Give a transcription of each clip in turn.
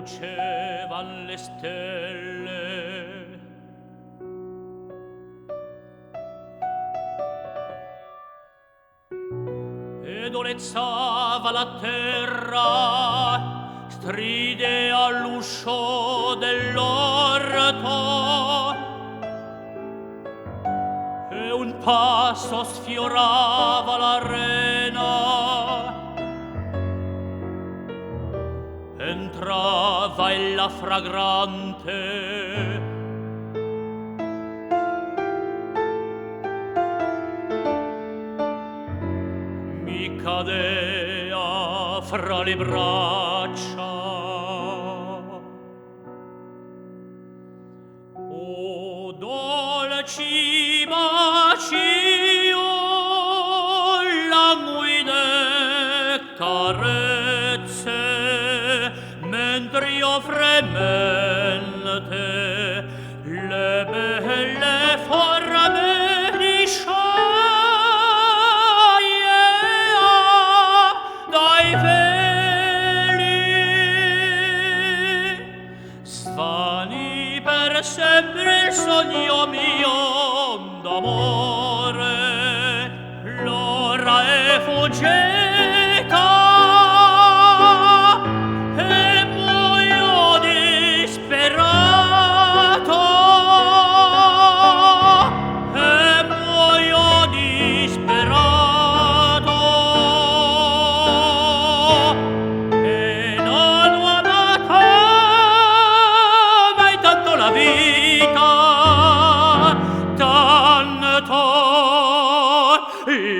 lucevan le stelle. Ed olezzava la terra, stride all'uscio dell'orto, e un passo sfiorava l'arena. Entrava ella fragrante, mi cadea fra le braccia. O dolci bacio, languide carezze, mentre io fremente le belle forme di scioglia dai veli. Svani per sempre il sogno mio d'amore, l'ora è fuggita.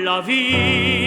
La vita